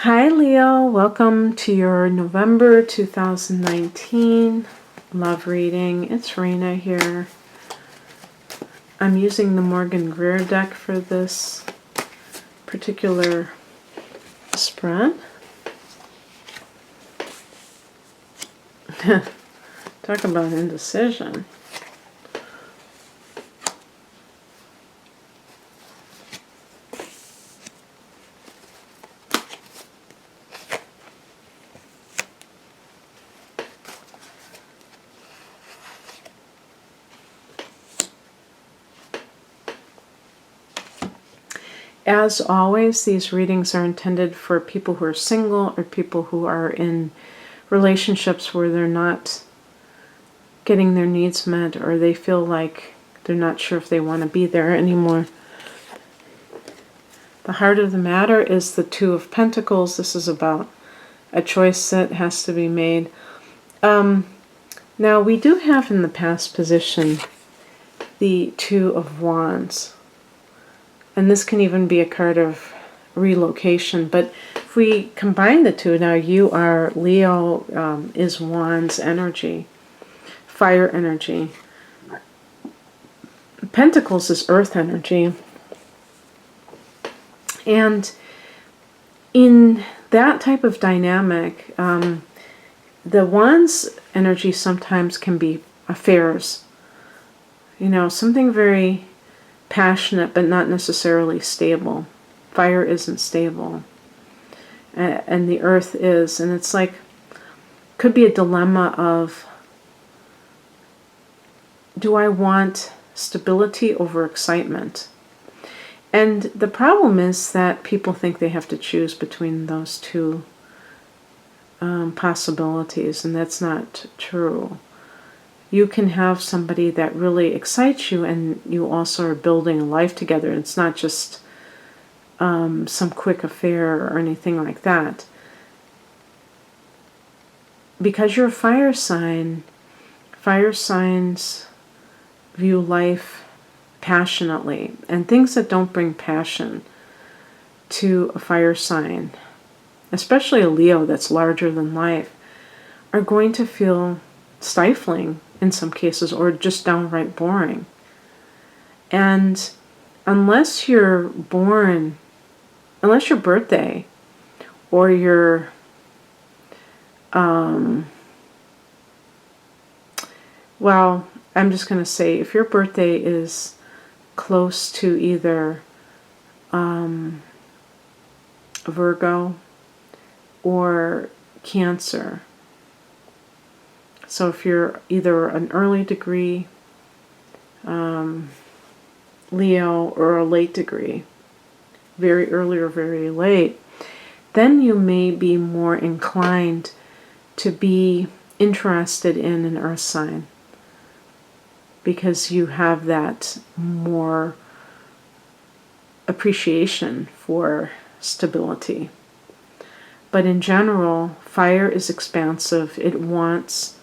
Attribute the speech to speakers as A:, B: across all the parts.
A: Hi Leo, welcome to your November 2019 love reading. It's Raina here. I'm using the Morgan Greer deck for this particular spread. Talk about indecision. As always, these readings are intended for people who are single or people who are in relationships where they're not getting their needs met or they feel like they're not sure if they want to be there anymore. The heart of the matter is the Two of Pentacles. This is about a choice that has to be made. Now, we do have in the past position the Two of Wands. And this can even be a card of relocation. But if we combine the two, now you are Leo, is Wands energy, fire energy. Pentacles is earth energy. And in that type of dynamic, the Wands energy sometimes can be affairs. You know, something very passionate but not necessarily stable. Fire isn't stable. And the earth is. And it's like, could be a dilemma of, do I want stability over excitement? And the problem is that people think they have to choose between those two possibilities, and that's not true. You can have somebody that really excites you and you also are building a life together. It's not just some quick affair or anything like that. Because you're a fire sign, fire signs view life passionately. And things that don't bring passion to a fire sign, especially a Leo that's larger than life, are going to feel stifling in some cases, or just downright boring. And unless your birthday or your well, I'm just going to say, if your birthday is close to either Virgo or Cancer, so if you're either an early degree Leo or a late degree, very early or very late, then you may be more inclined to be interested in an earth sign because you have that more appreciation for stability. But in general, fire is expansive. It wants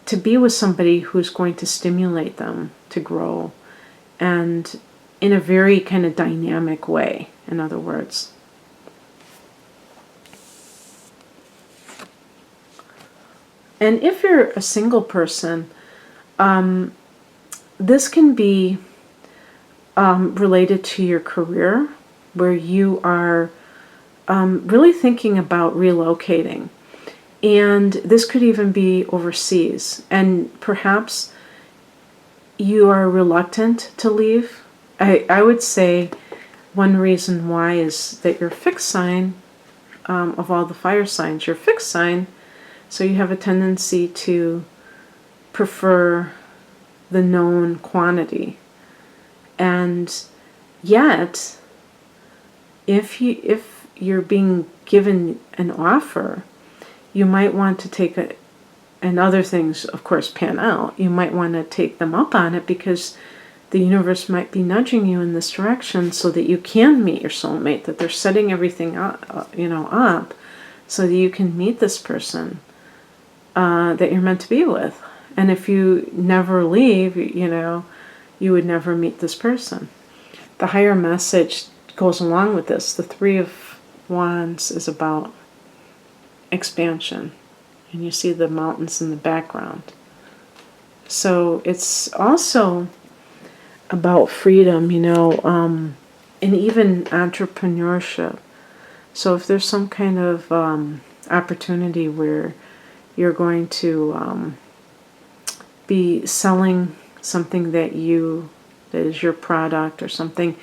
A: to be with somebody who's going to stimulate them to grow, and in a very kind of dynamic way, in other words. And if you're a single person, this can be related to your career, where you are really thinking about relocating. And this could even be overseas. And perhaps you are reluctant to leave. I would say one reason why is that your fixed sign, of all the fire signs, your fixed sign, so you have a tendency to prefer the known quantity. And yet, if you're being given an offer, you might want to take it, and other things, of course, pan out. You might want to take them up on it because the universe might be nudging you in this direction so that you can meet your soulmate, that they're setting everything up, up so that you can meet this person that you're meant to be with. And if you never leave, you would never meet this person. The higher message goes along with this. The Three of Wands is about expansion. And you see the mountains in the background. So it's also about freedom, and even entrepreneurship. So if there's some kind of opportunity where you're going to be selling something that is your product or something,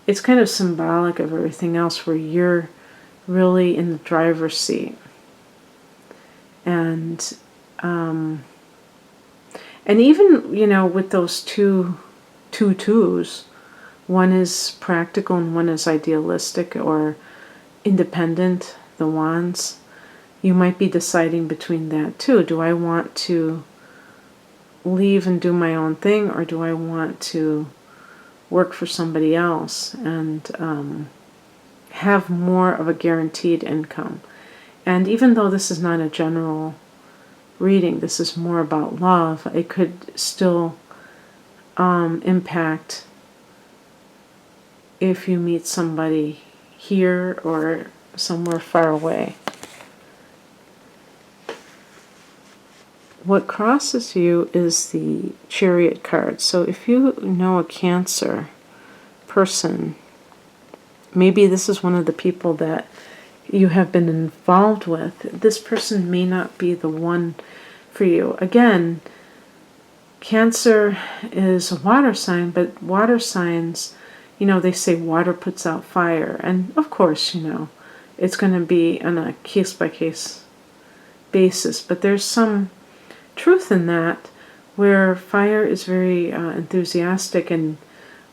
A: it's kind of symbolic of everything else where you're really in the driver's seat. And even, with those two twos, one is practical and one is idealistic or independent, the wands, you might be deciding between that too. Do I want to leave and do my own thing, or do I want to work for somebody else and have more of a guaranteed income? And even though this is not a general reading, this is more about love, it could still impact if you meet somebody here or somewhere far away. What crosses you is the Chariot card. So if you know a Cancer person, maybe this is one of the people that you have been involved with. This person may not be the one for you. Again, Cancer is a water sign, but water signs, they say water puts out fire. And of course, it's going to be on a case-by-case basis. But there's some truth in that, where fire is very enthusiastic and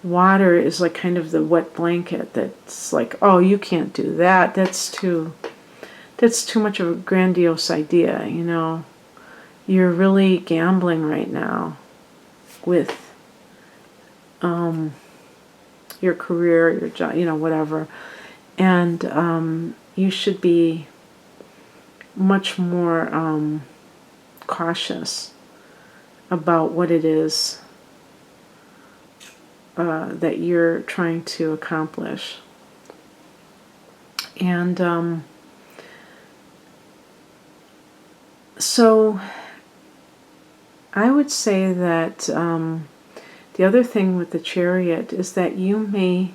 A: water is like kind of the wet blanket that's like, oh, you can't do that. That's too much of a grandiose idea, You're really gambling right now with your career, your job, whatever. And you should be much more cautious about what it is that you're trying to accomplish. And so I would say that the other thing with the Chariot is that you may,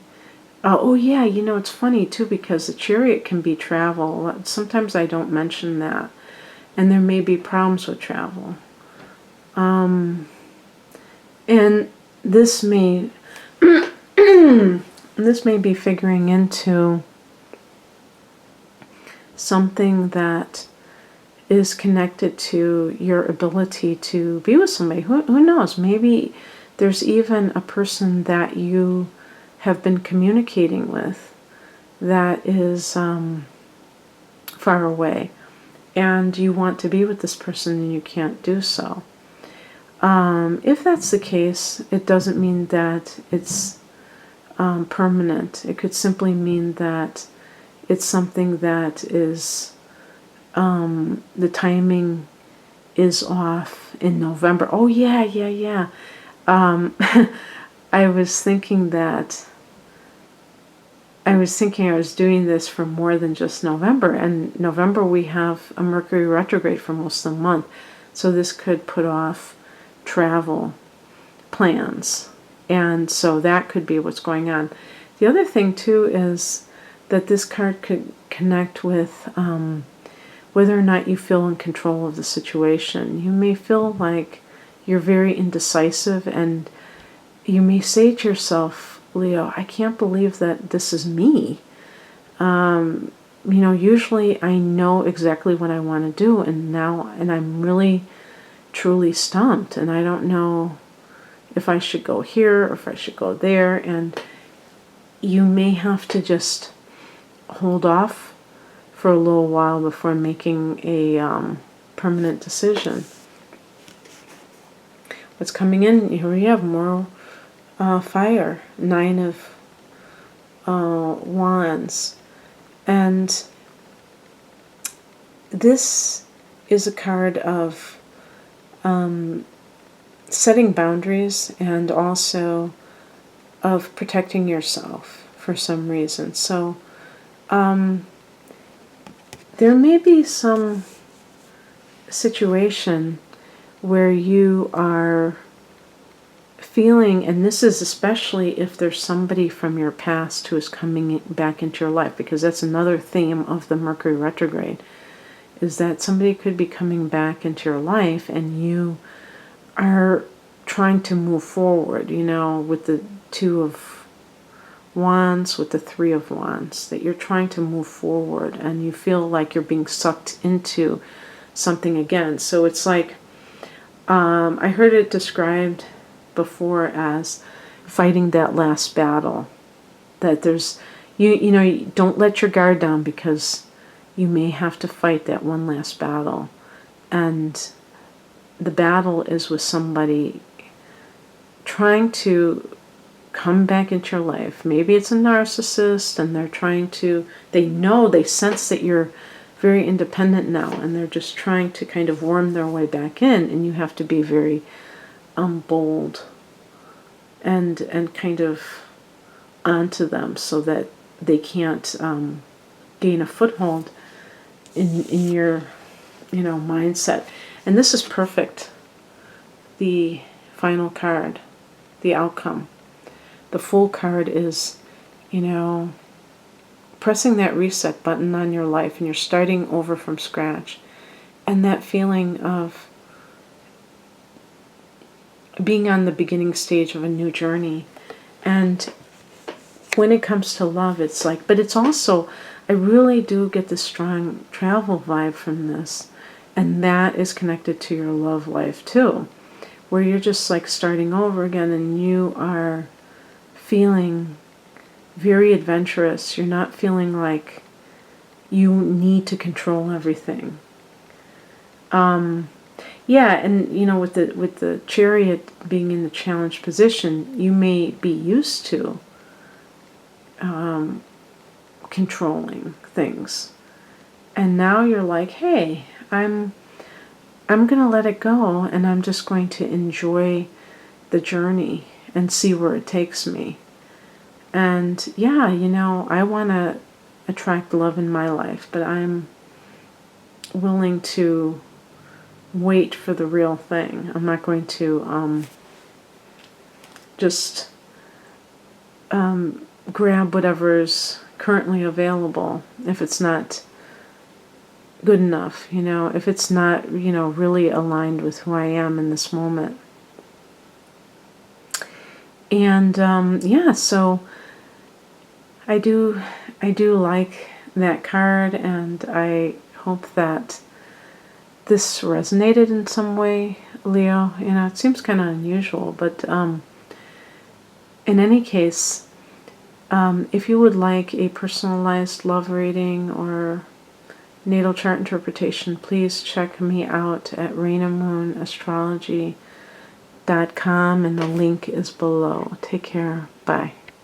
A: it's funny too, because the Chariot can be travel. Sometimes I don't mention that, and there may be problems with travel. And this may be figuring into something that is connected to your ability to be with somebody. Who knows? Maybe there's even a person that you have been communicating with that is far away, and you want to be with this person and you can't do so. If that's the case, it doesn't mean that it's permanent. It could simply mean that it's something that is the timing is off in November. Oh yeah. I was thinking I was doing this for more than just November. And November we have a Mercury retrograde for most of the month. So this could put off travel plans. And so that could be what's going on. The other thing too is that this card could connect with whether or not you feel in control of the situation. You may feel like you're very indecisive, and you may say to yourself, Leo, I can't believe that this is me. Usually I know exactly what I want to do, and I'm really truly stumped, and I don't know if I should go here or if I should go there. And you may have to just hold off for a little while before making a permanent decision. What's coming in? Here we have more fire, 9 of Wands. And this is a card of setting boundaries and also of protecting yourself for some reason. So there may be some situation where you are feeling, and this is especially if there's somebody from your past who is coming back into your life, because that's another theme of the Mercury retrograde, is that somebody could be coming back into your life and you are trying to move forward, with the Two of Wands, with the Three of Wands, that you're trying to move forward and you feel like you're being sucked into something again. So it's like, I heard it described before as fighting that last battle. That there's, you don't let your guard down, because you may have to fight that one last battle. And the battle is with somebody trying to come back into your life. Maybe it's a narcissist and they sense that you're very independent now, and they're just trying to kind of worm their way back in, and you have to be very bold and kind of onto them so that they can't gain a foothold in your mindset. And this is perfect. The final card, the outcome. The Fool card is, pressing that reset button on your life, and you're starting over from scratch. And that feeling of being on the beginning stage of a new journey. And when it comes to love, it's like, but it's also, I really do get this strong travel vibe from this. And that is connected to your love life too, where you're just like starting over again, and you are feeling very adventurous. You're not feeling like you need to control everything. Yeah, and with the Chariot being in the challenged position, you may be used to controlling things, and now you're like, hey, I'm gonna let it go, and I'm just going to enjoy the journey and see where it takes me. And yeah, I want to attract love in my life, but I'm willing to wait for the real thing. I'm not going to just grab whatever's currently available if it's not good enough, if it's not, really aligned with who I am in this moment. And yeah, so I do like that card, and I hope that this resonated in some way, Leo. It seems kind of unusual, but in any case, if you would like a personalized love reading or natal chart interpretation, please check me out at RainaMoonAstrology.com, and the link is below. Take care. Bye.